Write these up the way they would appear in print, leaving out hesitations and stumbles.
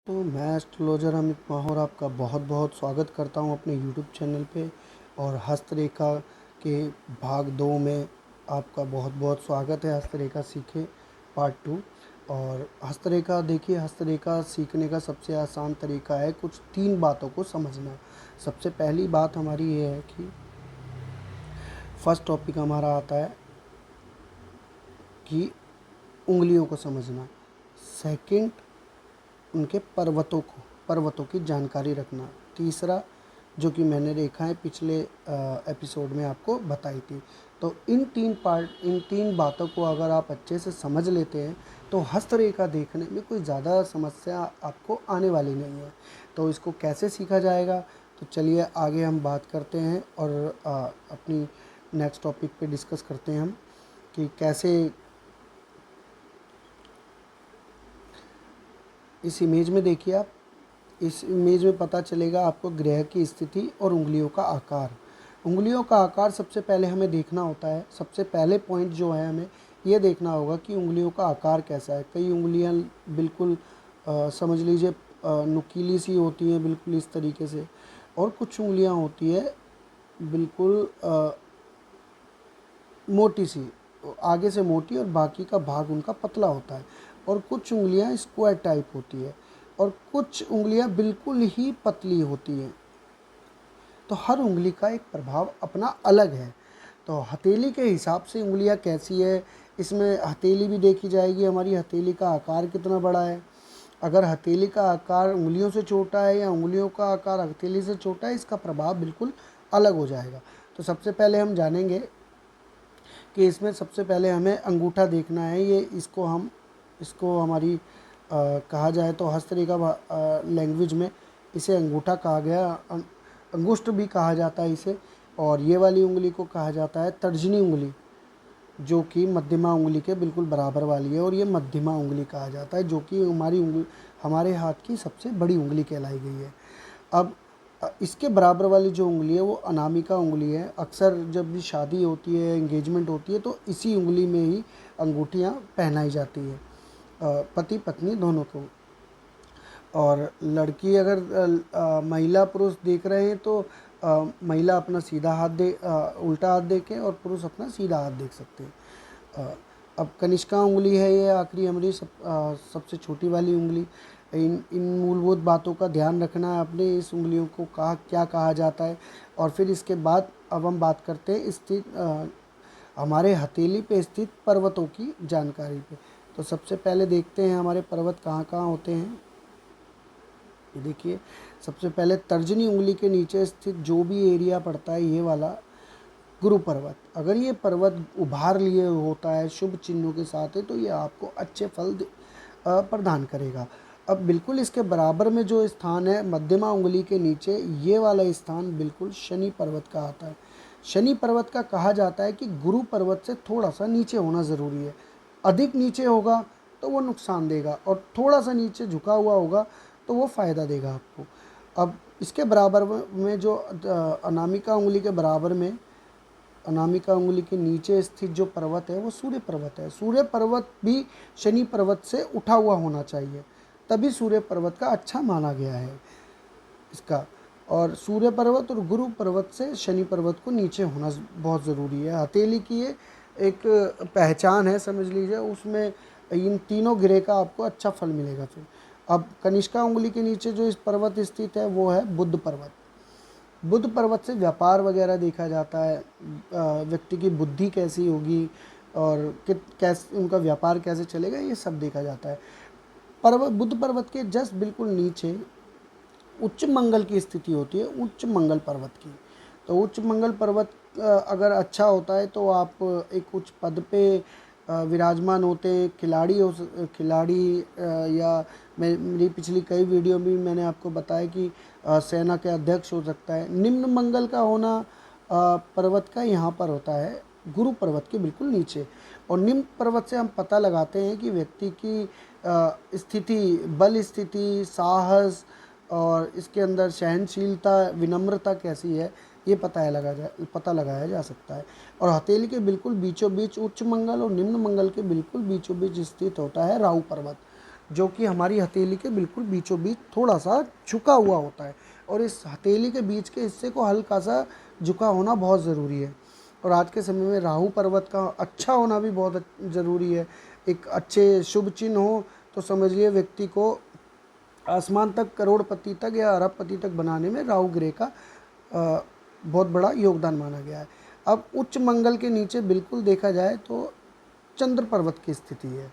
तो मैं एस्ट्रोलॉजर अमित माहौर आपका बहुत बहुत स्वागत करता हूं अपने यूट्यूब चैनल पे। और हस्तरेखा के भाग 2 में आपका बहुत बहुत स्वागत है। हस्तरेखा सीखे पार्ट 2। और हस्तरेखा देखिए, हस्तरेखा सीखने का सबसे आसान तरीका है कुछ 3 बातों को समझना। सबसे पहली बात हमारी ये है कि फर्स्ट टॉपिक हमारा आता है कि उंगलियों को समझना। सेकंड, उनके पर्वतों की जानकारी रखना। तीसरा, जो कि मैंने रेखाएं पिछले एपिसोड में आपको बताई थी। तो इन तीन बातों को अगर आप अच्छे से समझ लेते हैं तो हस्तरेखा देखने में कोई ज़्यादा समस्या आपको आने वाली नहीं है। तो इसको कैसे सीखा जाएगा, तो चलिए आगे हम बात करते हैं और अपनी नेक्स्ट टॉपिक पे डिस्कस करते हैं हम कि कैसे। इस इमेज में देखिए आप, इस इमेज में पता चलेगा आपको ग्रह की स्थिति और उंगलियों का आकार। उंगलियों का आकार सबसे पहले हमें देखना होता है। सबसे पहले पॉइंट जो है, हमें ये देखना होगा कि उंगलियों का आकार कैसा है। कई उंगलियां बिल्कुल समझ लीजिए नुकीली सी होती हैं, बिल्कुल इस तरीके से। और कुछ उंगलियां होती है बिल्कुल मोटी सी, आगे से मोटी और बाकी का भाग उनका पतला होता है। और कुछ उंगलियां स्क्वायर टाइप होती है और कुछ उंगलियां बिल्कुल ही पतली होती हैं। तो हर उंगली का एक प्रभाव अपना अलग है। तो हथेली के हिसाब से उंगलियां कैसी है, इसमें हथेली भी देखी जाएगी। हमारी हथेली का आकार कितना बड़ा है। अगर हथेली का आकार उंगलियों से छोटा है या उंगलियों का आकार हथेली से छोटा है, इसका प्रभाव बिल्कुल अलग हो जाएगा। तो सबसे पहले हम जानेंगे कि इसमें सबसे पहले हमें अंगूठा देखना है। ये इसको हमारी कहा जाए तो हस्तरेखा लैंग्वेज में इसे अंगूठा कहा गया, अंगुष्ठ भी कहा जाता है इसे। और ये वाली उंगली को कहा जाता है तर्जनी उंगली, जो कि मध्यमा उंगली के बिल्कुल बराबर वाली है। और ये मध्यमा उंगली कहा जाता है, जो कि हमारे हाथ की सबसे बड़ी उंगली कहलाई गई है। अब इसके बराबर वाली जो उंगली है वो अनामिका उंगली है। अक्सर जब भी शादी होती है, एंगेजमेंट होती है, तो इसी उंगली में ही अंगूठियाँ पहनाई जाती है पति पत्नी दोनों को। और लड़की अगर महिला पुरुष देख रहे हैं तो महिला अपना सीधा हाथ उल्टा हाथ देखें और पुरुष अपना सीधा हाथ देख सकते हैं। अब कनिष्का उंगली है ये आखिरी हमारी सबसे छोटी वाली उंगली। इन मूलभूत बातों का ध्यान रखना है अपने। इस उंगलियों को क्या कहा जाता है। और फिर इसके बाद अब हम बात करते हैं हमारे हथेली पे स्थित पर्वतों की जानकारी पे। तो सबसे पहले देखते हैं हमारे पर्वत कहाँ कहाँ होते हैं। ये देखिए, सबसे पहले तर्जनी उंगली के नीचे स्थित जो भी एरिया पड़ता है, ये वाला गुरु पर्वत, अगर ये पर्वत उभार लिए होता है, शुभ चिन्हों के साथ है, तो ये आपको अच्छे फल प्रदान करेगा। अब बिल्कुल इसके बराबर में जो स्थान है मध्यमा उंगली के नीचे, ये वाला स्थान बिल्कुल शनि पर्वत का आता है। शनि पर्वत का कहा जाता है कि गुरु पर्वत से थोड़ा सा नीचे होना ज़रूरी है। अधिक नीचे होगा तो वो नुकसान देगा, और थोड़ा सा नीचे झुका हुआ होगा तो वो फ़ायदा देगा आपको। अब इसके बराबर में जो अनामिका उंगली के बराबर में, अनामिका उंगली के नीचे स्थित जो पर्वत है वो सूर्य पर्वत है। सूर्य पर्वत भी शनि पर्वत से उठा हुआ होना चाहिए, तभी सूर्य पर्वत का अच्छा माना गया है इसका। और सूर्य पर्वत और गुरु पर्वत से शनि पर्वत को नीचे होना बहुत ज़रूरी है। हथेली की ये एक पहचान है, समझ लीजिए। उसमें इन तीनों ग्रह का आपको अच्छा फल मिलेगा। फिर अब कनिष्का उंगली के नीचे जो इस पर्वत स्थित है वो है बुध पर्वत। बुध पर्वत से व्यापार वगैरह देखा जाता है, व्यक्ति की बुद्धि कैसी होगी और कैसे उनका व्यापार कैसे चलेगा, ये सब देखा जाता है। बुध पर्वत के जस्ट बिल्कुल नीचे उच्च मंगल की स्थिति होती है, उच्च मंगल पर्वत की। तो उच्च मंगल पर्वत अगर अच्छा होता है तो आप एक उच्च पद पे विराजमान होते हैं। खिलाड़ी या मेरी पिछली कई वीडियो में मैंने आपको बताया कि सेना के अध्यक्ष हो सकता है। निम्न मंगल का होना पर्वत का यहाँ पर होता है, गुरु पर्वत के बिल्कुल नीचे। और निम्न पर्वत से हम पता लगाते हैं कि व्यक्ति की स्थिति, बल स्थिति, साहस और इसके अंदर सहनशीलता, विनम्रता कैसी है, ये पता लगाया जा सकता है। और हथेली के बिल्कुल बीचों बीच उच्च मंगल और निम्न मंगल के बिल्कुल बीचों बीच स्थित होता है राहु पर्वत। जो कि हमारी हथेली के बिल्कुल बीचों बीच थोड़ा सा झुका हुआ होता है, और इस हथेली के बीच के हिस्से को हल्का सा झुका होना बहुत ज़रूरी है। और आज के समय में राहु पर्वत का अच्छा होना भी बहुत ज़रूरी है। एक अच्छे शुभ चिन्ह हो तो समझिए व्यक्ति को आसमान तक, करोड़पति तक या अरबपति तक बनाने में राहु ग्रह का बहुत बड़ा योगदान माना गया है। अब उच्च मंगल के नीचे बिल्कुल देखा जाए तो चंद्र पर्वत की स्थिति है।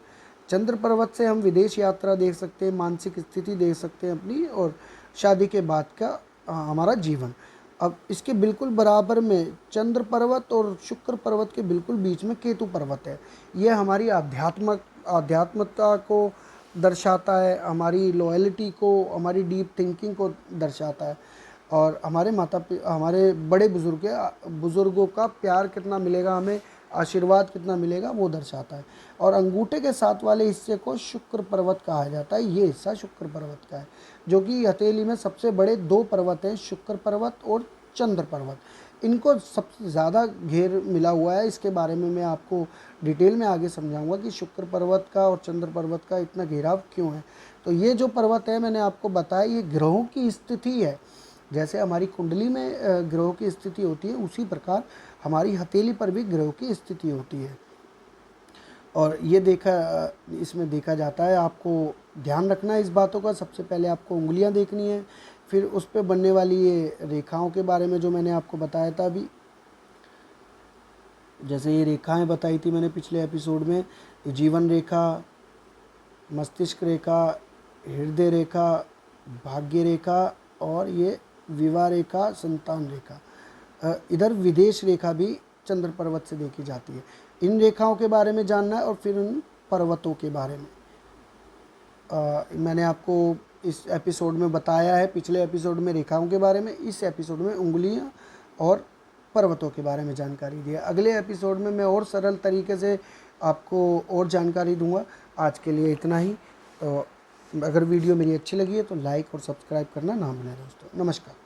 चंद्र पर्वत से हम विदेश यात्रा देख सकते हैं, मानसिक स्थिति देख सकते हैं अपनी, और शादी के बाद का हमारा जीवन। अब इसके बिल्कुल बराबर में चंद्र पर्वत और शुक्र पर्वत के बिल्कुल बीच में केतु पर्वत है। यह हमारी आध्यात्मता को दर्शाता है, हमारी लॉयल्टी को, हमारी डीप थिंकिंग को दर्शाता है, और हमारे बड़े बुज़ुर्गों का प्यार कितना मिलेगा हमें, आशीर्वाद कितना मिलेगा वो दर्शाता है। और अंगूठे के साथ वाले हिस्से को शुक्र पर्वत कहा जाता है। ये हिस्सा शुक्र पर्वत का है, जो कि हथेली में सबसे बड़े दो पर्वत हैं, शुक्र पर्वत और चंद्र पर्वत। इनको सबसे ज़्यादा घेर मिला हुआ है। इसके बारे में मैं आपको डिटेल में आगे समझाऊंगा कि शुक्र पर्वत का और चंद्र पर्वत का इतना घेराव क्यों है। तो ये जो पर्वत है मैंने आपको बताया, ये ग्रहों की स्थिति है। जैसे हमारी कुंडली में ग्रहों की स्थिति होती है, उसी प्रकार हमारी हथेली पर भी ग्रहों की स्थिति होती है। और ये इसमें देखा जाता है, आपको ध्यान रखना है इस बातों का। सबसे पहले आपको उंगलियां देखनी है, फिर उस पर बनने वाली ये रेखाओं के बारे में जो मैंने आपको बताया था अभी, जैसे ये रेखाएं बताई थी मैंने पिछले एपिसोड में, जीवन रेखा, मस्तिष्क रेखा, हृदय रेखा, भाग्य रेखा, और ये विवाह रेखा, संतान रेखा। इधर विदेश रेखा भी चंद्र पर्वत से देखी जाती है। इन रेखाओं के बारे में जानना है और फिर उन पर्वतों के बारे में मैंने आपको इस एपिसोड में बताया है। पिछले एपिसोड में रेखाओं के बारे में, इस एपिसोड में उंगलियां और पर्वतों के बारे में जानकारी दी है। अगले एपिसोड में मैं और सरल तरीके से आपको और जानकारी दूंगा। आज के लिए इतना ही। तो अगर वीडियो मेरी अच्छी लगी है तो लाइक और सब्सक्राइब करना ना भूलें दोस्तों। नमस्कार।